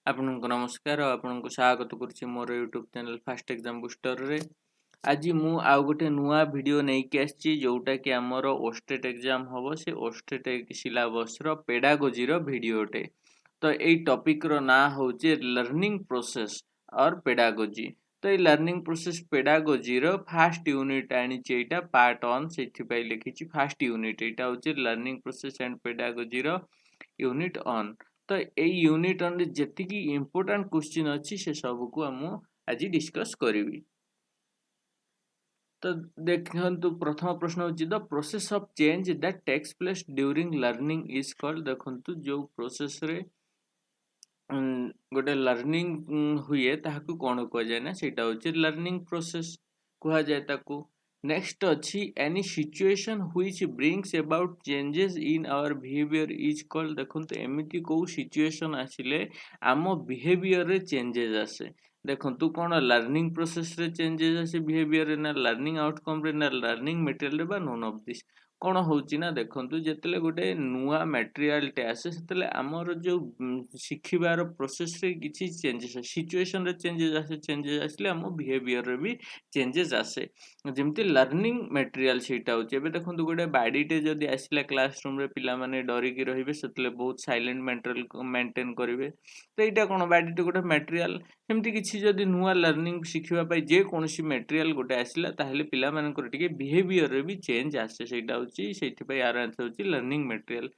आपनको नमस्कार आपनको स्वागत करुच्ची मोर YouTube channel fast exam booster रे आज मु आउ गोटे नुआ वीडियो नहीं कि आछि जोटा कि हमर ओस्टेट एग्जाम हबो से ओस्टेट सिलेबस रो पेडागोजी रो वीडियोटे तो एई टॉपिक रो ना होचे लर्निंग प्रोसेस और पेडागोजी तो ये learning process pedagogy row first unit आनी एटा पार्ट 1 सेथि पई लिखिछि फर्स्ट यूनिट एटा होचे लर्निंग प्रोसेस एंड पेडागोजी रो यूनिट 1 तो ये यूनिट रे जेतिकी इंपोर्टेंट क्वेश्चन अछि से सब को हम आज डिस्कस करिवि तो देखंतु प्रथम प्रश्न होछि the process of change that takes place during learning is called देखंतु जो प्रोसेस रे गोटे लर्निंग हुए ताकू कौन कह जाए ना सेटा होछि लर्निंग प्रोसेस कहा जाए ताकू नेक्स्ट अछि any situation which brings about changes in our behaviour is called देखंतु एमिति को सिचुएशन आसिले आम बिहेवियर रे चेंजेस आसे देखंतु कौन लर्निंग प्रोसेस रे चेंजेस आसे बिहेवियर रे ना लर्निंग आउटकम रे ना लर्निंग मटेरियल रे बा नोन ऑफ दिस कौन होची ना देखंतु जेतले गोटे नुआ मटेरियल टे आसे सेतले हमर जो शिखिबार प्रोसेस रे किछि चेंजेस सिचुएशन रे चेंजेस आसले हम बिहेवियर रे भी चेंजेस आसे जेमती लर्निंग मटेरियल सेटा होचे एबे देखंतु गोटे बाडीटे जदी आसिला क्लासरूम रे पिला माने डरी की रहिबे सेतले बहुत साइलेंट मेंटेन करिवे तो एटा कोन बाडीटे गोटे मटेरियल सेमती किछि जदी नुआ लर्निंग शिखिबा पई जे कोनसी मटेरियल गोटे आसिला ताहेले पिला मानकर टिके बिहेवियर रे भी चेंज आसे सेटा होची सेति पई आर आंसर होची लर्निंग मटेरियल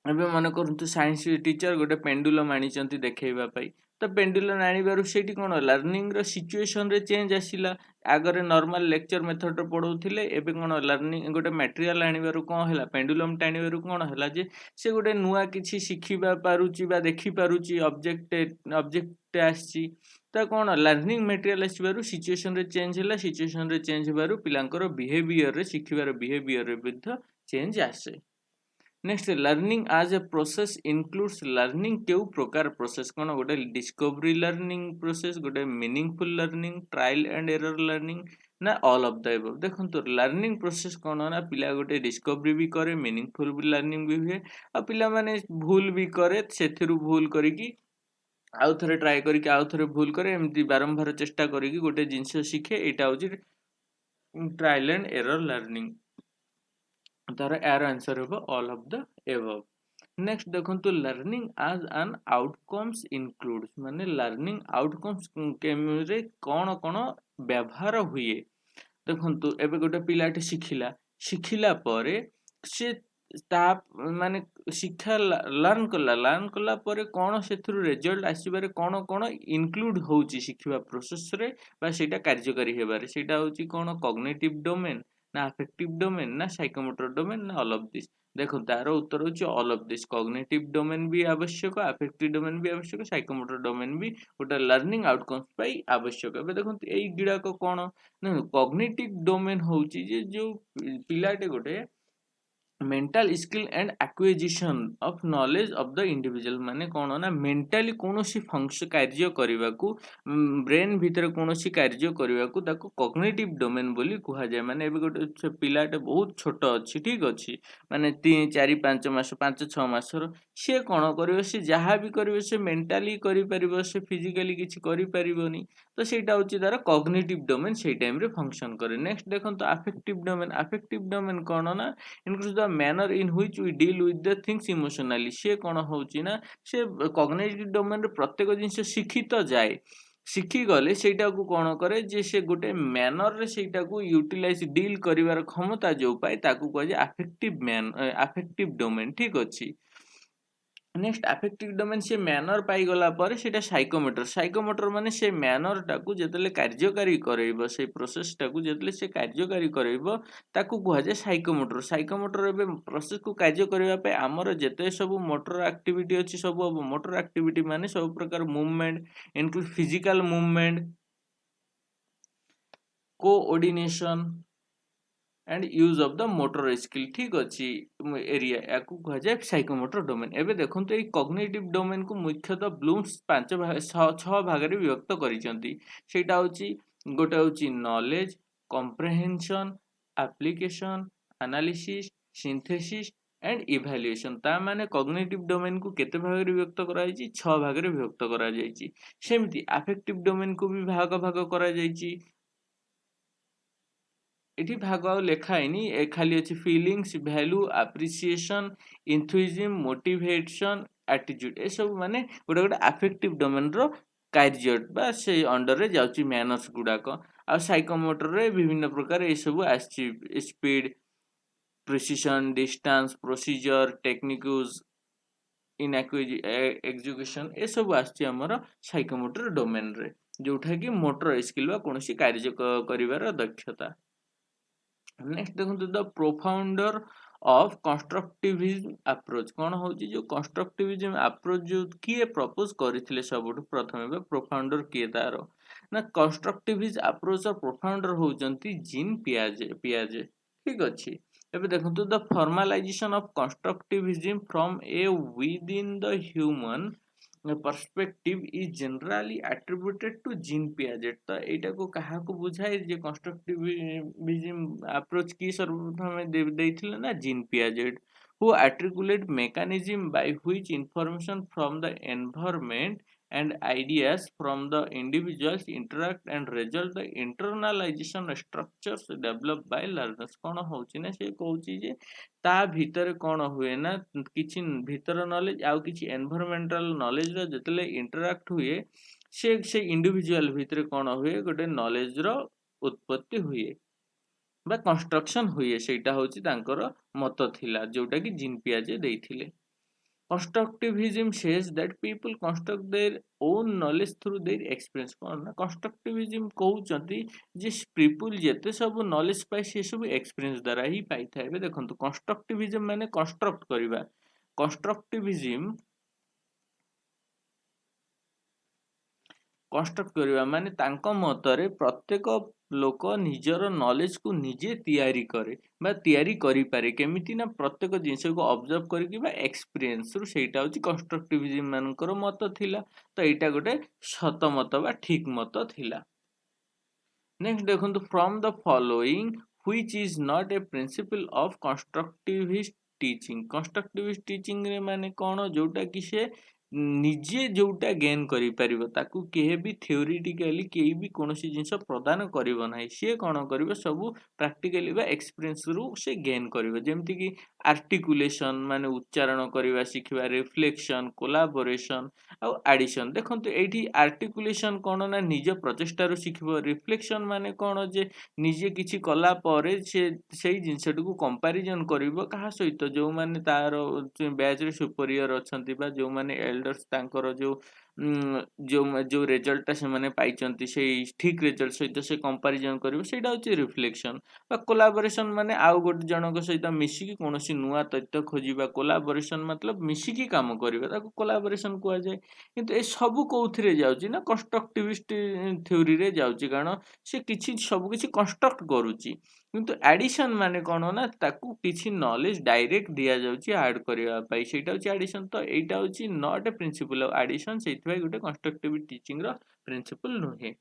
एबे मन करंतु साइंस टीचर गोटे पेंडुलम आनिचंती देखैबा पई तो पेंडुलम आनिबारु सेठी कोन लर्निंग रो सिचुएशन रे चेंज आसिला आगरे नॉर्मल लेक्चर मेथड रे पढौथिले एबे कोन लर्निंग गोटे मटेरियल आनिबारु कोन हला पेंडुलम टानिबारु कोन हला जे से गोटे नुआ किछि शिखिबा पारुची बा देखि पारुची ऑब्जेक्ट आछि तो कोन लर्निंग मटेरियल आसिबारु सिचुएशन रे चेंज हला सिचुएशन रे चेंज हेबारु पिलांकर बिहेवियर रे शिखिबार बिहेवियर रे विरुद्ध चेंज आसे next learning as a process includes learning केउ प्रकार प्रोसेस कोन गोटे डिस्कवरी लर्निंग प्रोसेस गोटे meaningful learning trial and error learning ना ऑल ऑफ द अबव देखंतु लर्निंग प्रोसेस कोन ना पिला गोटे डिस्कवरी भी करे मीनिंगफुल भी लर्निंग भी हुए आ पिला माने भूल भी करे सेथिरु भूल करिकी आउ थरे ट्राई करिकी आउ थरे भूल करे एमती बारंबार चेष्टा करिकी गोटे जिंस शिखे एटा होची ट्रायल एंड एरर लर्निंग तार यार आंसर होगा all of the above next देखंतु learning as an outcomes includes माने लर्निंग आउटकम्स केमरे कोन कोन व्यवहार हुए देखंतु एबे गोटे पिलाटे शिखिला परे से ता माने शिक्षा लर्न कला परे कोन सेथुरु रिजल्ट आसीबारे कोन कोन इनक्लूड होउची शिखिबा प्रोसेस रे बा सेटा कार्यकारी हेबारे सेटा होउची कोन कॉग्निटिव डोमेन ना अफेक्टिव डोमेन ना साइकोमोटर डोमेन ना ऑल ऑफ दिस देखो तार उत्तर होची all of this cognitive domain भी आवश्यक अफेक्टिव डोमेन भी आवश्यक साइकोमोटर डोमेन भी गोटे लर्निंग आउटकम्स पाई आवश्यक एबे देखो एई गिडा को कोन ना कॉग्निटिव डोमेन होउची जे जो पिलाटे गोटे mental skill and acquisition of knowledge of the individual माने कोन ना मेंटली कोनोसी फंक्शन कार्य करबा को ब्रेन भीतर कोनोसी कार्य करबा को ताको कॉग्निटिव डोमेन बोली कहा जाय माने एबे गोटे पिलाटे बहुत छोट अछि ठीक अछि माने 3 4 5 मास 5 6 मासर से कोन करिवो से जहां भी करिवो से मेंटली करि परिबो से फिजिकली किछि करि परिबोनी तो सेटा होची तार कॉग्निटिव डोमेन से टाइम रे फंक्शन करे नेक्स्ट देखन तो अफेक्टिव डोमेन कोन ना includes the manner in which we deal with the things emotionally से कौन होची ना से कॉग्निटिव डोमेन रे प्रत्येक जिंस शिखी तो जाए शिखी गले सेटा को कौन करे जे से गोटे मैनर रे सेटा को यूटिलाइज डील करिवार क्षमता जो पाए ताकू कह जे अफेक्टिव डोमेन ठीक अछि नेक्स्ट अफेक्टिव डोमेन से मैनर पाई गला पर सेटा साइकोमोटर माने से मैनर टाकू जेतले कार्यकारी करैबो से प्रोसेस टाकू जेतले से कार्यकारी करैबो ताकू कुहा जे साइकोमोटर एबे प्रोसेस को कार्य करबा पे हमर जेते सब मोटर एक्टिविटी अछि सब मोटर एक्टिविटी माने सब प्रकार movement include physical movement coordination and use of the motor skill ठीक अछि एरिया याकू कह जाय साइकोमोटर डोमेन एबे देखंतु ए कॉग्निटिव डोमेन को मुख्यतः ब्लूम्स 5 भाग 6 भाग रे विभक्त करिसंती सेटा होची गोटे होची knowledge comprehension application analysis synthesis and evaluation ता माने कॉग्निटिव डोमेन को केते भाग रे विभक्त करा जायछि 6 भाग रे विभक्त करा जायछि सेमिति अफेक्टिव डोमेन को भी भाग भाग करा जायछि एठी भाग आउ लेखा हैनी ए खाली अछि feelings value appreciation enthusiasm motivation attitude ए सब माने गोटे गोटे अफेक्टिव डोमेन रो कार्य बा से अंडर रे जाउची मैनर्स गुडाक आ साइकोमोटर रे विभिन्न प्रकार ए सब आछि speed precision distance procedure technique use in execution ए सब आछि हमर साइकोमोटर डोमेन रे जोठा कि मोटर स्किल बा कोनोसी कार्य करिवार दक्षता नेक्स्ट देखो the profounder of constructivism approach कौन होची जो कंस्ट्रक्टिविज्म अप्रोच जो किए प्रपोज करथिले सबुठ प्रथमे बा प्रोफाउंडर किए तारो ना कंस्ट्रक्टिविज्म अप्रोच और प्रोफाउंडर होचंती जीन पियाजे ठीक अछि एबे देखंतु the formalisation of constructivism from A with in the human perspective is generally attributed to Jean Piaget तो एटा को कहा को बुझाए जे कंस्ट्रक्टिविज्म अप्रोच की सर्वप्रथम देथिले ना gene Piaget who articulate mechanism by which information from the environment and ideas from the individuals interact and result the internalization structures developed by learners कौन होची ना से कहूची जे ता भीतर कौन हुए ना किछि भीतर नॉलेज आउ किछि एनवायरमेंटल नॉलेज रो जतले इंटरैक्ट हुए से इंडिविजुअल भीतर कौन हुए गोटे नॉलेज रो उत्पत्ति हुए बा कंस्ट्रक्शन हुए सेटा होची तांकर मत थिला जोटा कि gene पियाजे देइथिले constructivism says that people construct their own knowledge through their experience कौन ना constructivism कहउचंती जे people जेते सब knowledge पाई से सब experience द्वारा ही पाई थाए बे देखंतु constructivism माने construct करिवा constructivism कन्स्ट्रक्ट करवा माने तांको मतरे प्रत्येक लोक निजर नॉलेज को निजे तैयारी करे बा तैयारी करि पारे केमिति ना प्रत्येक जिंस को ऑब्जर्व करिकि बा एक्सपीरियंस रु सेटा होची कंस्ट्रक्टिविज्म मानकर मत थिला तो एटा गोटे सत मत बा ठीक मत थिला नेक्स्ट देखंतु from the following which is not a principle of constructivist teaching रे माने कोन जोटा कि से निजे जोटा गेन करि परिबो ताकू केहे भी थ्योरेटिकली केही भी कोनोसी जिंस प्रदान करिवो नाही से कोन करिवो सब प्रैक्टिकली बा एक्सपीरियंस रु से गेन करिवो जेमति कि आर्टिकुलेशन माने उच्चारण करिवा सिखिबा रिफ्लेक्शन कोलैबोरेशन आ एडिशन देखंतु एठी आर्टिकुलेशन कोन ना निज प्रचेष्टा रु सिखिबो रिफ्लेक्शन माने कोन जे निजे किछि कला परे से सेही जिंसटू कंपैरिजन करिवो कहा सहित जो माने तार बैच रे सुपीरियर अछंती बा जो माने एल्डर्स तांकर जो रिजल्ट से माने पाइचंती से ठीक रिजल्ट सहित से कंपैरिजन करिवो सेटा होची रिफ्लेक्शन बा कोलैबोरेशन माने आउ गोटे जनक सहित मिसिकी कोनोसी नुवा तथ्य खोजिबा कोलैबोरेशन मतलब मिसिकी काम करिबा ताको कोलैबोरेशन कुआ जाय किंतु ए सब कोउथिरे जाउची ना कंस्ट्रक्टिविस्ट थ्योरी रे जाउची कारण से किछि सब किछि कंस्ट्रक्ट करूची किंतु एडिशन माने कोन ना ताकू किछि नॉलेज डायरेक्ट दिया जाउची ऐड करिवा पई सेटा होची एडिशन तो एटा होची not a principle of addition सेथि गुटे कंस्ट्रक्टिव टीचिंग रो प्रिंसिपल नहे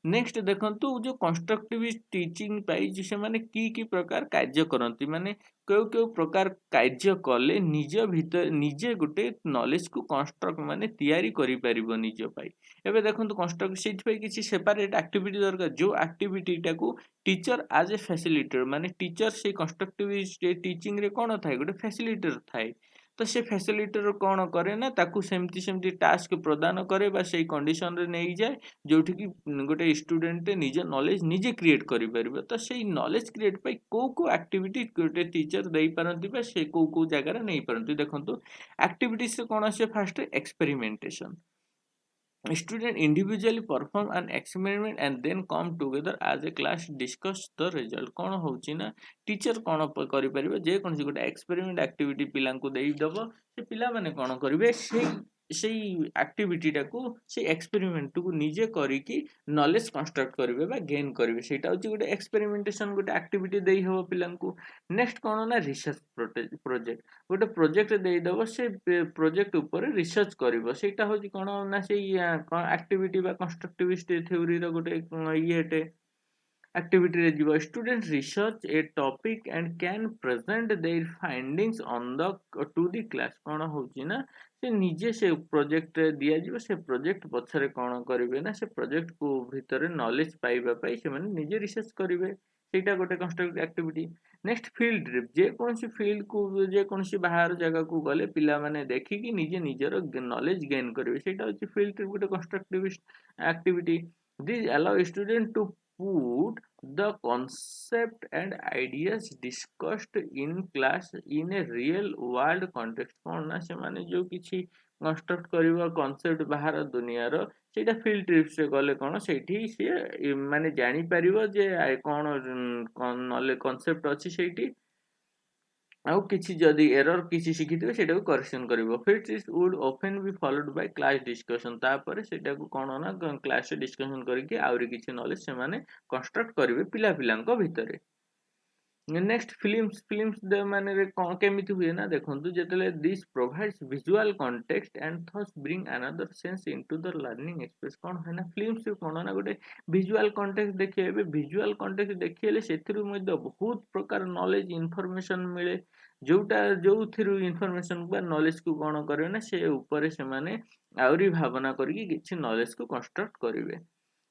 नेक्स्ट देखंतु जो कंस्ट्रक्टिविस्ट टीचिंग पाई जे से माने की प्रकार कार्य करंती माने केउ प्रकार कार्य कले निज भीतर निजे गुटे नॉलेज को कंस्ट्रक्ट माने तैयारी करि परिबो निज पाई एबे देखंतु कंस्ट्रक्ट सेट पाई किछि सेपरेट एक्टिविटी दरकार जो एक्टिविटी टाको टीचर एज ए फैसिलिटेटर माने टीचर से कंस्ट्रक्टिविस्ट टीचिंग रे कोन थाए गुटे फैसिलिटेटर थाए तो से फैसिलिटेटर कोन करे ना ताकू सेमती टास्क प्रदान करे बा सेही कंडीशन रे नै जाय जोठी कि गोटे स्टूडेंट निज नॉलेज निजे क्रिएट करि परिबो तो सेही नॉलेज क्रिएट पाई को एक्टिविटी गोटे टीचर देई पारंती बा से को जगह रे नै पारंती देखंतु एक्टिविटीज से कोन आसे first experimentation student individually perform an experiment and then come together as a class discuss the result कौन होची ना टीचर कौन करि परिबे जे कोन गोटे एक्सपेरिमेंट एक्टिविटी पिलांको देई दबो से पिला माने कौन करिवे सेही एक्टिविटी टाको से एक्सपेरिमेंट को निजे करी कि नॉलेज कंस्ट्रक्ट करिवे बा गेन करिवे सेटा होची गोटे एक्सपेरिमेंटेशन गोटे एक्टिविटी देई हबो पिलांको नेक्स्ट कौन ना रिसर्च प्रोजेक्ट गोटे प्रोजेक्ट देई दबो से प्रोजेक्ट ऊपर रिसर्च करिवो सेटा होची कोन ना से एक्टिविटी बा कंस्ट्रक्टिविस्ट थ्योरी रो गोटे इएटे activity ରେ ଯିବ students research a topic and can present their findings on the to the class କ'ଣ ହଉଛି ନା ସେ ନିଜେ ସେ ପ୍ରୋଜେକ୍ଟ ରେ ଦିଆଯିବ ସେ ପ୍ରୋଜେକ୍ଟ ପଛରେ କ'ଣ କରିବେ ନା ସେ ପ୍ରୋଜେକ୍ଟ କୁ ଭିତରେ ନଲେଜ ପାଇବା ପାଇଁ ସେମାନେ ନିଜେ ରିସର୍ଚ୍ଚ କରିବେ ସେଇଟା ଗୋଟେ କନଷ୍ଟ୍ରକ୍ଟିଭ ଆକ୍ଟିଭିଟି ନେକ୍ସଟ ଫିଲ୍ଡ ଟ୍ରିପ୍ ଯେକୌଣସି ଫିଲ୍ଡକୁ ଯେକୌଣସି ବାହାର ଜାଗାକୁ ଗଲେ ପିଲାମାନେ ଦେଖିକି ନିଜେ ନିଜର ନଲେଜ ଗେନ୍ କରିବେ ସେଇଟା ହଉଛି ଫିଲ୍ଡ ଟ୍ରିପ୍ ଗୋଟେ କନଷ୍ଟ୍ରକ୍ଟିଭ activity. These allow students to put the concept and ideas discussed in class in a real world context. କ'ଣ ନା ସେମାନେ ଯୋଉ କିଛି କନଷ୍ଟ୍ରକ୍ଟ କରିବା କନସେପ୍ଟ ବାହାର ଦୁନିଆର ସେଇଟା ଫିଲ୍ଡ ଟ୍ରିପ୍ସ ରେ ଗଲେ କ'ଣ ସେଇଠି ସିଏ ମାନେ ଜାଣିପାରିବ ଯେ କ'ଣ ନହେଲେ କନସେପ୍ଟ ଅଛି ସେଇଠି ଆଉ କିଛି ଯଦି ଏରର କିଛି ଶିଖିଥିବେ ସେଇଟାକୁ କରେକ୍ସନ କରିବ field trips would often be followed by class discussion ତାପରେ ସେଇଟାକୁ କ'ଣ ନା କ୍ଲାସରେ ଡିସ୍କସନ କରିକି ଆହୁରି କିଛି ନଲେଜ ସେମାନେ କନଷ୍ଟ୍ରକ୍ଟ କରିବେ ପିଲାଙ୍କ ଭିତରେ ନେକ୍ସଟ ଫିଲ୍ମସ ମାନେ କ'ଣ କେମିତି ହୁଏ ନା ଦେଖନ୍ତୁ ଯେତେବେଳେ this provides visual context and thus bring another sense into the learning express କ'ଣ ହୁଏ ନା ଫିଲ୍ମସ କ'ଣ ନା ଗୋଟେ ଭିଜୁଆଲ କଣ୍ଟେକ୍ସଟ ଦେଖେଇବେ ଭିଜୁଆଲ କଣ୍ଟେକ୍ସଟ ଦେଖେଇଲେ ସେଥିରୁ ମଧ୍ୟ ବହୁତ ପ୍ରକାର ନଲେଜ ଇନଫର୍ମେସନ ମିଳେ ଯୋଉଥିରୁ ଇନଫର୍ମେସନ ବା ନଲେଜକୁ କ'ଣ କରିବେ ନା ସେ ଉପରେ ସେମାନେ ଆହୁରି ଭାବନା କରିକି କିଛି ନଲେଜକୁ କନଷ୍ଟ୍ରକ୍ଟ କରିବେ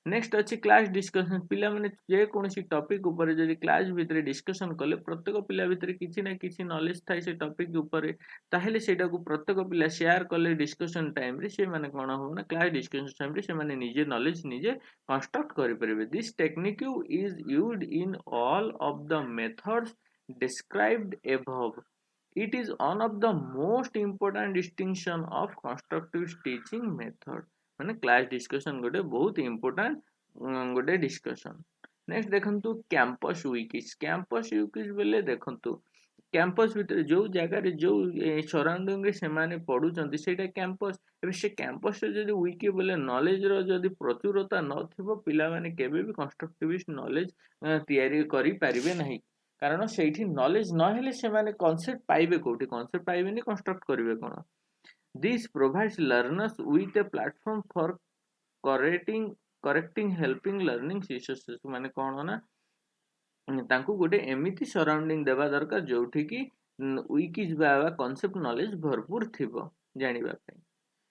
ନେକ୍ସଟ ଅଛି କ୍ଲାସ ଡିସ୍କସନ ପିଲାମାନେ ଯେକୌଣସି ଟପିକ ଉପରେ ଯଦି କ୍ଲାସ ଭିତରେ ଡିସ୍କସନ କଲେ ପ୍ରତ୍ୟେକ ପିଲା ଭିତରେ କିଛି ନା କିଛି ନଲେଜ ଥାଏ ସେ ଟପିକ ଉପରେ ତାହେଲେ ସେଇଟାକୁ ପ୍ରତ୍ୟେକ ପିଲା ସେୟାର କଲେ ଡିସ୍କସନ ଟାଇମରେ ସେମାନେ କ'ଣ ହବ ନା କ୍ଲାସ ଡିସ୍କସନ ଟାଇମରେ ସେମାନେ ନିଜେ ନଲେଜ ନିଜେ କନଷ୍ଟ୍ରକ୍ଟ କରିପାରିବେ this technique is used in all of the methods described above. It is one of the most important distinction of constructive teaching method. ମାନେ କ୍ଲାସ ଡିସ୍କସନ ଗୋଟେ ବହୁତ ଇମ୍ପୋର୍ଟାଣ୍ଟ ଗୋଟେ ଡିସ୍କସନ ନେକ୍ସଟ ଦେଖନ୍ତୁ କ୍ୟାମ୍ପସ ୱିକିଜ ବେଲେ ଦେଖନ୍ତୁ campus ଭିତରେ ଯୋଉ ଜାଗାରେ ଯୋଉ ସରାଉଣ୍ଡିଂରେ ସେମାନେ ପଢୁଛନ୍ତି ସେଇଟା କ୍ୟାମ୍ପସ ଏବେ ସେ କ୍ୟାମ୍ପସରେ ଯଦି ୱିକି ବୋଲେ ନଲେଜର ଯଦି ପ୍ରଚୁରତା ନଥିବ ପିଲାମାନେ କେବେ ବି କନଷ୍ଟ୍ରକ୍ଟିଭିଷ୍ଟ ନଲେଜ ତିଆରି କରିପାରିବେ ନାହିଁ କାରଣ ସେଇଠି ନଲେଜ ନହେଲେ ସେମାନେ କନସେପ୍ଟ ପାଇବେ କୋଉଠି କନସେପ୍ଟ ପାଇବେନି କନଷ୍ଟ୍ରକ୍ଟ କରିବେ କ'ଣ this provides learners with a platform for correcting helping learning resources ମାନେ କ'ଣ ନା ତାଙ୍କୁ ଗୋଟେ ଏମିତି ସରାଉଣ୍ଡିଂ ଦେବା ଦରକାର ଯୋଉଠିକି ୱିକିଜ ବା କନସେପ୍ଟ ନଲେଜ ଭରପୁର ଥିବ ଜାଣିବା ପାଇଁ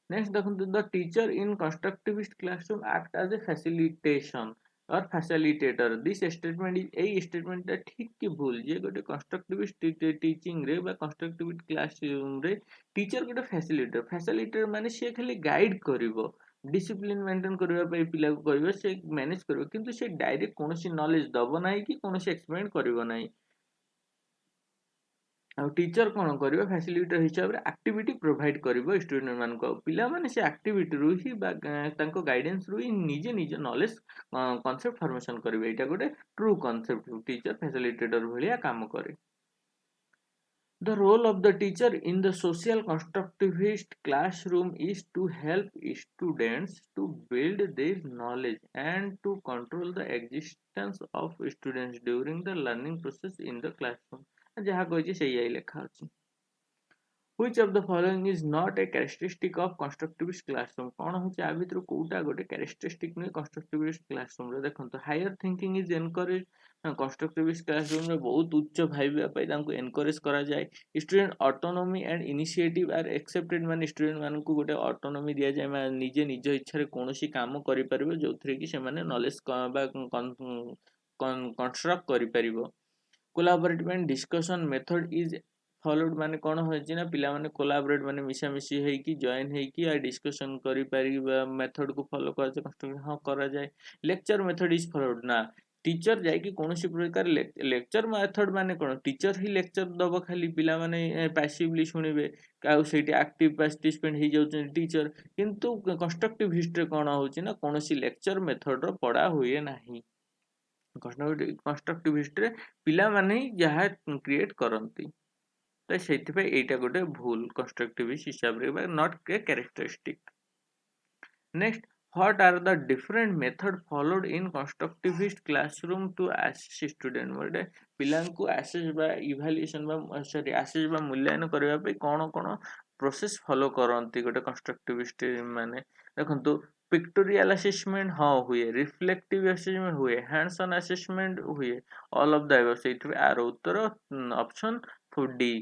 ନେକ୍ସଟ ଦେଖନ୍ତୁ ଦ ଟିଚର ଇନ୍ କନଷ୍ଟ୍ରକ୍ଟିଭିଷ୍ଟ କ୍ଲାସରୁମ୍ ଆକ୍ଟ ଆଜ୍ ଏ ଫ୍ୟାସିଲିଟେସନ और फैसिलिटेटर दिस स्टेटमेंट यही स्टेटमेंट ठीक कि भूल जे गोटे कंस्ट्रक्टिविस्ट टीचिंग रे बा कंस्ट्रक्टिविस्ट क्लासरूम रे टीचर गोटे फैसिलिटेटर माने से खाली गाइड करिवो डिसिप्लिन मेंटेन करबा पई पिला को कहबो से मैनेज करबो किंतु से डायरेक्ट कोनोसी नॉलेज दबो नाही कि कोनोसी एक्सप्लेन करबो नाही ଆଉ ଟିଚର କ'ଣ କରିବ ଫ୍ୟାସିଲିଟର ହିସାବରେ ଆକ୍ଟିଭିଟି ପ୍ରୋଭାଇଡ କରିବ ଷ୍ଟୁଡେଣ୍ଟ ମାନଙ୍କୁ ଆଉ ପିଲାମାନେ ସେ ଆକ୍ଟିଭିଟିରୁ ହିଁ ବା ତାଙ୍କ ଗାଇଡେନ୍ସରୁ ହିଁ ନିଜେ ନିଜ ନଲେଜ କନସେପ୍ଟ ଫର୍ମେସନ କରିବେ ଏଇଟା ଗୋଟେ ଟ୍ରୁ କନସେପ୍ଟ ଟିଚର ଫ୍ୟାସିଲିଟେଟର ଭଳିଆ କାମ କରେ The role of the teacher in the social constructivist classroom is to help students to build their knowledge and to control the existence of students during the learning process in the classroom. ଯାହା କହିଛି ସେଇଆ ହିଁ ଲେଖା ଅଛି Which of the following is not a characteristic of constructivist classroom? କ'ଣ ହଉଛି ଆ ଭିତରୁ କୋଉଟା ଗୋଟେ characteristic ନୁହେଁ constructivist classroom ରେ ଦେଖନ୍ତୁ higher thinking is encouraged constructivist classroom ରେ ବହୁତ ଉଚ୍ଚ ଭାବିବା ପାଇଁ ତାଙ୍କୁ encourage କରାଯାଏ student autonomy and initiative are accepted ମାନେ student ମାନଙ୍କୁ ଗୋଟେ autonomy ଦିଆଯାଏ ମାନେ ନିଜେ ନିଜ ଇଚ୍ଛାରେ କୌଣସି କାମ କରିପାରିବେ ଯୋଉଥିରେ କି ସେମାନେ knowledge ବା construct କରିପାରିବ collaborative and discussion method is followed ମାନେ କ'ଣ ହେଉଛି ନା ପିଲାମାନେ collaborate ମାନେ ମିଶାମିଶି ହେଇକି ଜଏନ୍ ହେଇକି ଡିସ୍କସନ କରିପାରିବା ମେଥଡକୁ ଫଲୋ କରାଯାଏ ହଁ କରାଯାଏ ଲେକ୍ଚର ମେଥଡ ଇଜ ଫଲୋଡ୍ ନା ଟିଚର ଯାଇକି କୌଣସି ପ୍ରକାର ଲେକ୍ଚର ମେଥଡ ମାନେ କ'ଣ ଟିଚର ହିଁ ଲେକ୍ଚର ଦବ ଖାଲି ପିଲାମାନେ ପାସିଭଲି ଶୁଣିବେ ଆଉ ସେଇଠି ଆକ୍ଟିଭ ପାର୍ଟିସିପେଣ୍ଟ ହେଇଯାଉଛନ୍ତି ଟିଚର କିନ୍ତୁ କନଷ୍ଟ୍ରକ୍ଟିଭ ହିଷ୍ଟରେ କ'ଣ ହେଉଛି ନା କୌଣସି ଲେକ୍ଚର ମେଥଡର ପଢା ହୁଏ ନାହିଁ କନଷ୍ଟ୍ରକ୍ଟିଭିଷ୍ଟରେ ପିଲାମାନେ ହିଁ ଯାହା କ୍ରିଏଟ କରନ୍ତି ତ ସେଇଥିପାଇଁ ଏଇଟା ଗୋଟେ ଭୁଲ କନଷ୍ଟ୍ରକ୍ଟିଭିଷ୍ଟ ହିସାବରେ ବା not a characteristic next what are the different method followed in constructivist classroom to assess student ଗୋଟେ ପିଲାଙ୍କୁ assess ବା evaluation ବା ସରି assess ବା ମୂଲ୍ୟାୟନ କରିବା ପାଇଁ କ'ଣ କ'ଣ प्रोसेस फॉलो करती गोटे कंस्ट्रक्टिविस्ट माने देखो पिक्टोरियल असेसमेंट हाँ हुए रिफ्लेक्टिव असेसमेंट हुए हैंड्स ऑन असेसमेंट हुए ऑल ऑफ द अबव से आर उत्तर ऑप्शन डी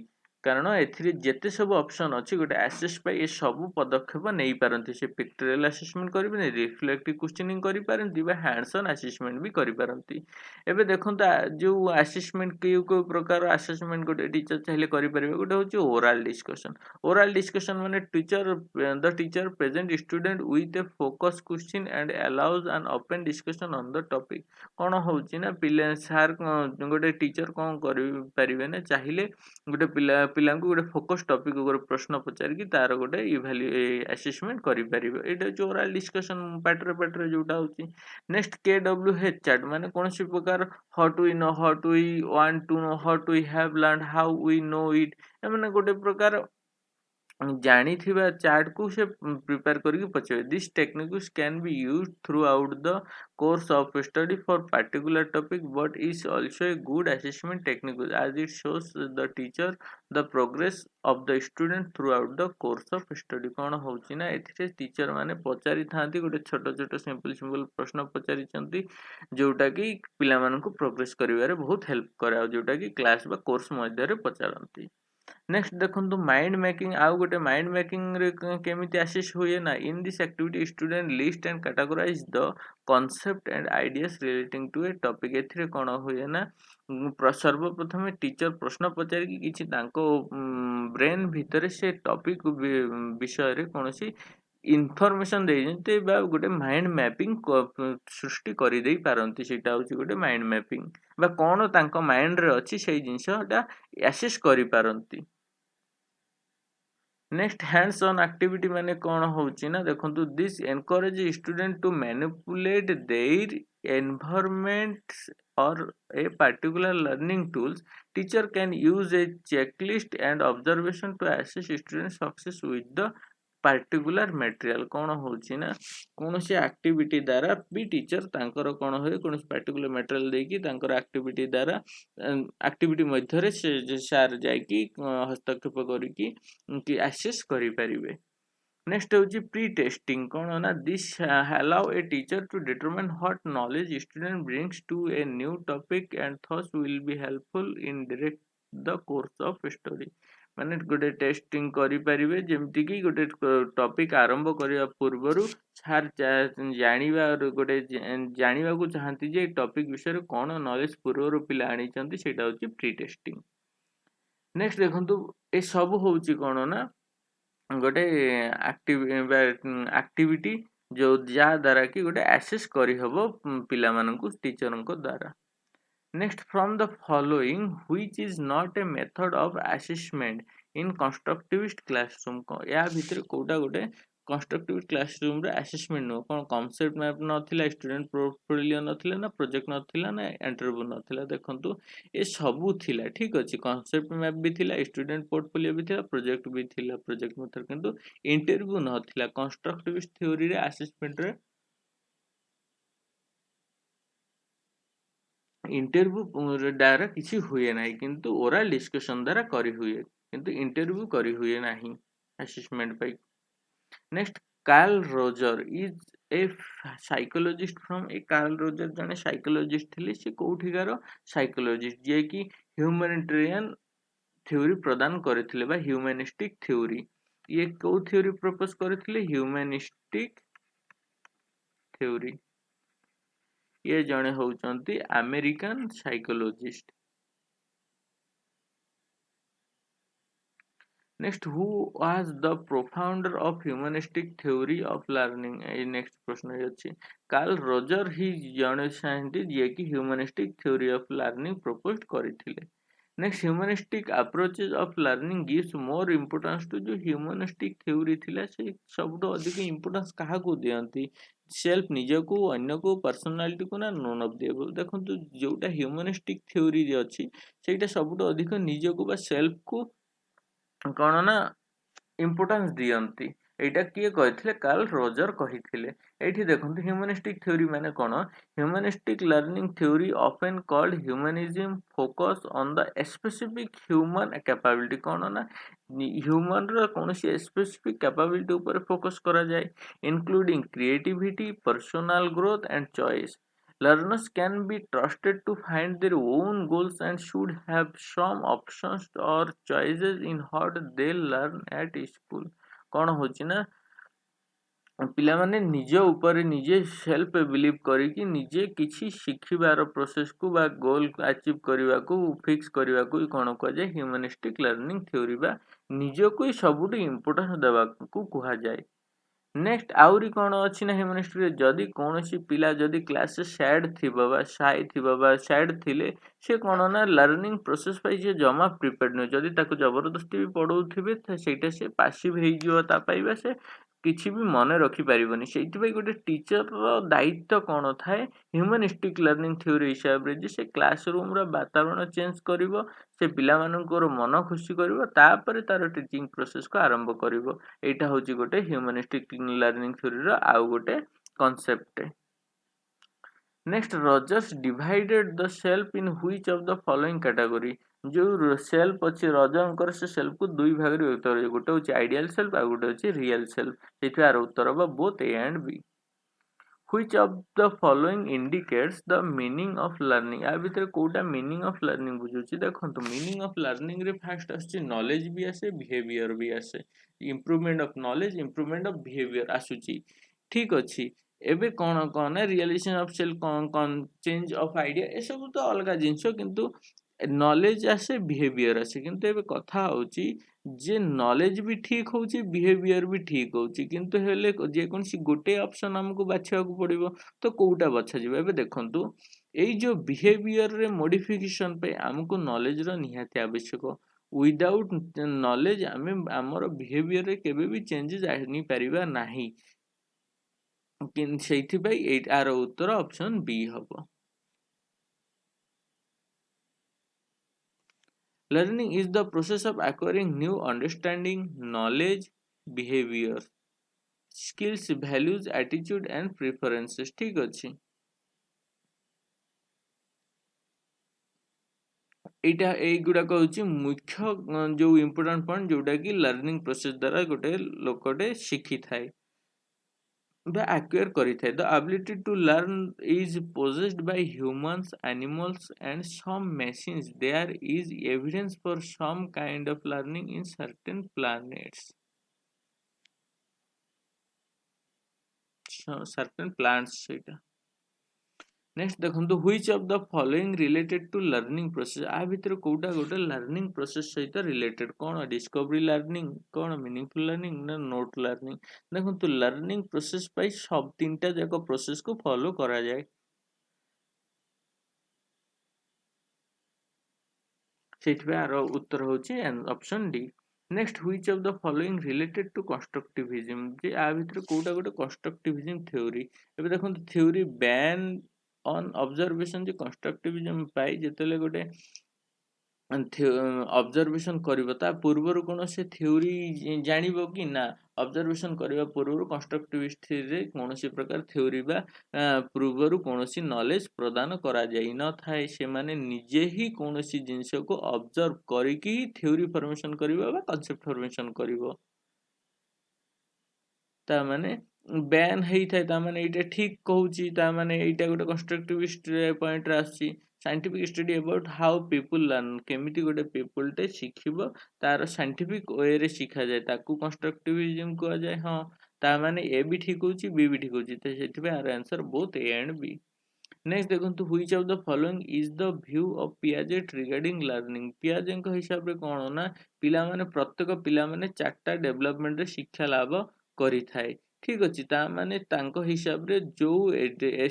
कारण एथिरे जेते सब ऑप्शन अच्छी गोटे आसेस पाई ए सब पदक्षेप नहीं पारती से पिक्टोरियल असेसमेंट करेंगे रिफ्लेक्टिव क्वेश्चनिंग करें हैंड्स ऑन असेसमेंट भी करें एबे देखो जो असेसमेंट के प्रकार असेसमेंट गोटे टीचर चाहिए करें गोटे हूँ ओराल डिस्कशन ओराल डिस्कशन माने teacher the teacher present student with A focus question and allows an open discussion on the topic कौन होची ना पिला सार गोटे टीचर कौन करें ना चाहिए गोटे पिला गोटे फोकस टॉपिक ऊपर प्रश्न पचारिकी तार गोटे इभाल्यू असेसमेंट करें ये ओराल डिस्कशन पाटरे पाटरे जोटा होची नेक्स्ट KWH चार्ट माने कौन सी प्रकार what we know what we want to know what we have learn how we know it एमने गोटे प्रकार जानिथिबा चार्ट को से प्रिपेयर करके पचावे this techniques can be used throughout the course of study for particular topic but is also a good assessment technique as it shows the teacher the progress of the student throughout the course of study कौन होची ना एथिरे teacher माने पचारि थांती गोटे छोट छोट simple simple प्रश्न पचारि चंती जोटा कि पिला मानकु प्रोग्रेस करिवारे बहुत हेल्प करे जोटा कि क्लास बा कोर्स मध्य रे पचारंती नेक्स्ट देखो माइंड मेकिंग आउ गोटे माइंड मेकिंग रे केमिति आसीस हुए ना in this activity student list and categorize the concept and ideas relating to a topic एथिरे कोन हुए ना सर्वप्रथम टीचर प्रश्न पचारि किछि तांको ब्रेन भितर से टॉपिक विषय रे कोनोसी इनफॉरमेशन देइजंते बा गोटे माइंड मैपिंग सृष्टि करि देई पारंती सेटा होची गोटे माइंड मैपिंग बा कोन तांको माइंड रे अछि सेई जिंसटा एसेस करि पारंती नेक्स्ट हैंड्स ऑन एक्टिविटी माने कौन होची ना देखंतु this encourage student to manipulate their environment और a particular learning tools teacher can use a checklist and observation to assess student success with the particular material कौन होची ना कौन सी एक्टिविटी द्वारा भी टीचर तांकर कौन हुए कौन पर्टिकुलर मटेरियल देकी तांकर एक्टिविटी द्वारा एक्टिविटी मध्य से सार जाइकी हस्तक्षेप करिकी कि आसेस करें नेक्स्ट हूँ प्री टेस्टिंग कौन ना this allow a teacher to determine what knowledge student brings to a new topic and thus will be helpful in direct the course of study माने गोटे टेस्टिंग करें जमती कि गोटे टॉपिक आरंभ करने पूर्वर सार जानिबा गोटे जानिबा को चाहती जे टॉपिक विषय कौन नॉलेज पूर्वर पिला आनी सेटा हूँ प्री टेस्टिंग नेक्स्ट देखो ए सब हूँ कौन ना गोटे एक्टिविटी जो जा द्वारा कि गोटे एसेस करी हबो पिला मानकु टीचर को द्वारा next from the following which is not a method of assessment in constructivist classroom या भितर कोटा गोटे कंस्ट्रक्टिव क्लासरूम रे असेसमेंट नो कोन कांसेप्ट मैप नथिला स्टूडेंट पोर्टफोलियो नथिला ना प्रोजेक्ट नथिला ना इंटरव्यू नथिला देखंतु ए सबू थिला ठीक अछि कांसेप्ट मैप भी थिला स्टूडेंट पोर्टफोलियो भी थिला प्रोजेक्ट भी थिला प्रोजेक्ट मेथड किंतु इंटरव्यू नथिला कंस्ट्रक्टिविस्ट थ्योरी रे असेसमेंट रे इंटरव्यू द्वारा किसी हुए ना किंतु ओरल डिस्कशन द्वारा करी हुए किंतु इंटरव्यू करी हुए नहीं असेसमेंट पाई next Carl Roger is a psychologist from a Carl Roger जने साइकोलॉजिस्ट थिले से कोठिकार साइकोलॉजिस्ट जे कि ह्यूमैनिटेरियन थ्योरी प्रदान करथिले बा ह्यूमैनिस्टिक थ्योरी ये को थ्योरी प्रपोज करथिले ह्यूमैनिस्टिक थ्योरी ये जने होउचंती American psychologist next who was the profounder of humanistic theory of learning ए नेक्स्ट प्रश्न अछि कार्ल रोजर ही जने साइंटिस्ट जे कि humanistic theory of learning propose करथिले next humanistic approaches of learning gives more importance to जो ह्यूमनिस्टिक थ्योरी थिला से सबटो अधिक इंपोर्टेंस काहा को दियंती सेल्फ निज को अन्य को पर्सनालिटी को ना नोन ऑफ देबल देखंतु जोटा ह्यूमनिस्टिक थ्योरी रे अछि सेटा सबटो अधिक निज को बा सेल्फ को कौन ना इंपोर्टेंस दियंती ଏଇଟା କିଏ କହିଥିଲେ? କାର୍ଲ ରୋଜର କହିଥିଲେ। ଏଇଠି ଦେଖନ୍ତୁ ହ୍ୟୁମାନିଷ୍ଟିକ୍ ଥ୍योरी ମାନେ କ'ଣ? Humanistic learning theory often called humanism focus on the specific human capability. କ'ଣ ନା ହ୍ୟୁମାନର କୌଣସି ସ୍ପେସିଫିକ୍ କ୍ୟାପାବିଲିଟି ଉପରେ ଫୋକସ୍ କରାଯାଏ, including creativity, personal growth and choice. Learners can be trusted to find their own goals and should have some options or choices in what they learn at school। କ'ଣ ହଉଛି ନା ପିଲାମାନେ ନିଜ ଉପରେ ନିଜେ self believe କରିକି ନିଜେ କିଛି ଶିଖିବାର ପ୍ରୋସେସକୁ ବା ଗୋଲ୍ ଆଚିଭ୍ କରିବାକୁ ଫିକ୍ସ କରିବାକୁ କ'ଣ କୁହାଯାଏ? ହ୍ୟୁମାନିଷ୍ଟିକ୍ ଲର୍ଣ୍ଣିଂ ଥ୍योरी ବା ନିଜକୁ ହିଁ ସବୁଠୁ ଇମ୍ପୋର୍ଟାନ୍ସ ଦେବାକୁ କୁହାଯାଏ। ନେକ୍ସଟ ଆହୁରି କ'ଣ ଅଛି ନା ହ୍ୟୁମାନିଷ୍ଟିରେ ଯଦି କୌଣସି ପିଲା ଯଦି କ୍ଲାସରେ ସ୍ୟାଡ୍ ଥିବ ବା ସାଇ ଥିବ ବା ସ୍ୟାଡ୍ ଥିଲେ ସେ କ'ଣ ନା ଲର୍ଣ୍ଣିଂ ପ୍ରୋସେସ୍ ପାଇଁ ସେ ଜମା ପ୍ରିପେୟାର୍ଡ ନୁହେଁ। ଯଦି ତାକୁ ଜବରଦସ୍ତି ବି ପଢ଼ଉଥିବେ ସେଇଟା ସେ ପାସିଭ୍ ହେଇଯିବ, ତା ପାଇଁ ବା ସେ କିଛି ବି ମନେ ରଖିପାରିବନି। ସେଇଥିପାଇଁ ଗୋଟେ ଟିଚରର ଦାୟିତ୍ୱ କ'ଣ ଥାଏ ହ୍ୟୁମାନିଷ୍ଟିକ୍ ଲର୍ଣ୍ଣିଂ ଥ୍योरी ହିସାବରେ ଯେ ସେ କ୍ଲାସ ରୁମ୍ର ବାତାବରଣ ଚେଞ୍ଜ କରିବ, ସେ ପିଲାମାନଙ୍କର ମନ ଖୁସି କରିବ, ତାପରେ ତାର ଟିଚିଂ ପ୍ରୋସେସକୁ ଆରମ୍ଭ କରିବ। ଏଇଟା ହେଉଛି ଗୋଟେ ହ୍ୟୁମାନିଷ୍ଟିକ୍ ଲର୍ଣ୍ଣିଂ ଥ୍योरीର ଆଉ ଗୋଟେ concept. Next Rogers divided the self in which of the following category. ଯେଉଁ ସେଲ୍ଫ ଅଛି ରଜରଙ୍କର ସେ ସେଲ୍ଫକୁ ଦୁଇ ଭାଗରେ ବିଭକ୍ତ କରାଯାଏ, ଗୋଟେ ହେଉଛି ଆଇଡିଆଲ ସେଲ୍ଫ ଆଉ ଗୋଟେ ହେଉଛି ରିଏଲ ସେଲ୍ଫ। ସେଇଥିପାଇଁ ଆର ଉତ୍ତର ହେବ both A and B. Which of the following indicates the meaning of learning? या ଭିତରେ କୋଉଟା meaning of learning ବୁଝୁଛି? ଦେଖନ୍ତୁ meaning of learning ରେ ଫାଷ୍ଟ ଆସୁଛି knowledge ବି ଆସେ, behavior ବି ଆସେ। improvement of knowledge, improvement of behavior ଆସୁଛି। ଠିକ ଅଛି। ଏବେ କ'ଣ କ'ଣ ନା realization of self, change of idea, ଏସବୁ ତ ଅଲଗା ଜିନିଷ, କିନ୍ତୁ knowledge ଆସେ, behavior ଆସେ। କିନ୍ତୁ ଏବେ କଥା ହେଉଛି ଯେ ନଲେଜ ବି ଠିକ୍ ହେଉଛି, ବିହେଭିୟର ବି ଠିକ୍ ହେଉଛି, କିନ୍ତୁ ହେଲେ ଯେକୌଣସି ଗୋଟେ ଅପସନ୍ ଆମକୁ ବାଛିବାକୁ ପଡ଼ିବ, ତ କେଉଁଟା ବଛାଯିବ? ଏବେ ଦେଖନ୍ତୁ ଏଇ ଯେଉଁ ବିହେଭିୟରରେ ମୋଡ଼ିଫିକେସନ୍ ପାଇଁ ଆମକୁ ନଲେଜର ନିହାତି ଆବଶ୍ୟକ। ୱିଦାଉଟ୍ ନଲେଜ ଆମେ ଆମର ବିହେଭିୟରରେ କେବେ ବି ଚେଞ୍ଜେସ୍ ଆଣିପାରିବା ନାହିଁ। ସେଇଥିପାଇଁ ଆର ଉତ୍ତର ଅପସନ୍ ବି ହେବ। Learning is the process of acquiring new understanding, knowledge, behavior, skills, values, attitude and preferences। ठीक ଅଛି। ଏଇଟା ଏଇଗୁଡ଼ାକ ହେଉଛି ମୁଖ୍ୟ ଯେଉଁ ଇମ୍ପୋର୍ଟାଣ୍ଟ ପଏଣ୍ଟ ଯେଉଁଟାକି ଲର୍ଣ୍ଣିଂ ପ୍ରୋସେସ୍ ଦ୍ୱାରା ଗୋଟେ ଲୋକଟେ ଶିଖିଥାଏ ବା ଆକ୍ୱାର କରିଥାଏ। The ability to learn is possessed by humans, animals and some machines. There is evidence for some kind of learning in certain planets. certain plants ସେଇଟା। ନେକ୍ସଟ ଦେଖନ୍ତୁ which of the following related to learning process। ଆ ଭିତରେ କୋଉଟା ଗୋଟେ learning process ସହିତ related? କ'ଣ discovery learning, କ'ଣ meaningful learning ନା ନୋଟ୍ ଲର୍ଣ୍ଣିଂ? ଦେଖନ୍ତୁ ଲର୍ଣ୍ଣିଂ ପ୍ରୋସେସ ପାଇଁ ସବୁ ତିନିଟା ଯାକ ପ୍ରୋସେସକୁ ଫଲୋ କରାଯାଏ। ସେଇଥିପାଇଁ ଆର ଉତ୍ତର ହେଉଛି option D. Next which of the following related to constructivism। ଯେ ଆ ଭିତରେ କୋଉଟା ଗୋଟେ constructivism ଥ୍योरी। ଏବେ ଦେଖନ୍ତୁ ଥ୍योरी ବ୍ୟାନ୍ ଅନ୍ ଅବଜରଭେସନ ଯେ constructivism ପାଇ ଯେତେବେଳେ ଗୋଟେ ଅବଜରଭେସନ କରିବ ତା ପୂର୍ବରୁ କୌଣସି ଥ୍योरी ଜାଣିବ କି ନା? ଅବଜରଭେସନ କରିବା ପୂର୍ବରୁ କନଷ୍ଟ୍ରକ୍ଟିଭିଷ୍ଟରେ କୌଣସି ପ୍ରକାର ଥ୍योरी ବା ପୂର୍ବରୁ କୌଣସି ନଲେଜ ପ୍ରଦାନ କରାଯାଇନଥାଏ। ସେମାନେ ନିଜେ ହିଁ କୌଣସି ଜିନିଷକୁ ଅବଜର୍ଭ କରିକି ଥ୍योरी ଫର୍ମେସନ କରିବ ବା କନସେପ୍ଟ ଫର୍ମେସନ କରିବ। ତାମାନେ ବ୍ୟାନ୍ ହେଇଥାଏ, ତାମାନେ ଏଇଟା ଠିକ୍ କହୁଛି, ତାମାନେ ଏଇଟା ଗୋଟେ କନଷ୍ଟ୍ରକ୍ଟିଭିଷ୍ଟ ପଏଣ୍ଟରେ ଆସୁଛି। Scientific study about how people learn, କେମିତି ଗୋଟେ ପିପୁଲଟେ ଶିଖିବ ତାର ସାଇଣ୍ଟିଫିକ୍ ୱେରେ ଶିଖାଯାଏ, ତାକୁ କନଷ୍ଟ୍ରକ୍ଟିଭିଜମ କୁହାଯାଏ। ହଁ, ତାମାନେ ଏ ବି ଠିକ୍ ହେଉଛି, ବି ଠିକ୍ ହେଉଛି, ତ ସେଥିପାଇଁ are answer both A and B. Next ଦେଖନ୍ତୁ which of the following is the view of Piaget regarding learning। ପିଆଜେଙ୍କ ହିସାବରେ କ'ଣ ନା ପିଲାମାନେ ପ୍ରତ୍ୟେକ ପିଲାମାନେ 4ଟା ଡେଭଲପମେଣ୍ଟରେ ଶିକ୍ଷା ଲାଭ କରିଥାଏ। ଠିକ୍ ଅଛି। ତାମାନେ ତାଙ୍କ ହିସାବରେ ଯେଉଁ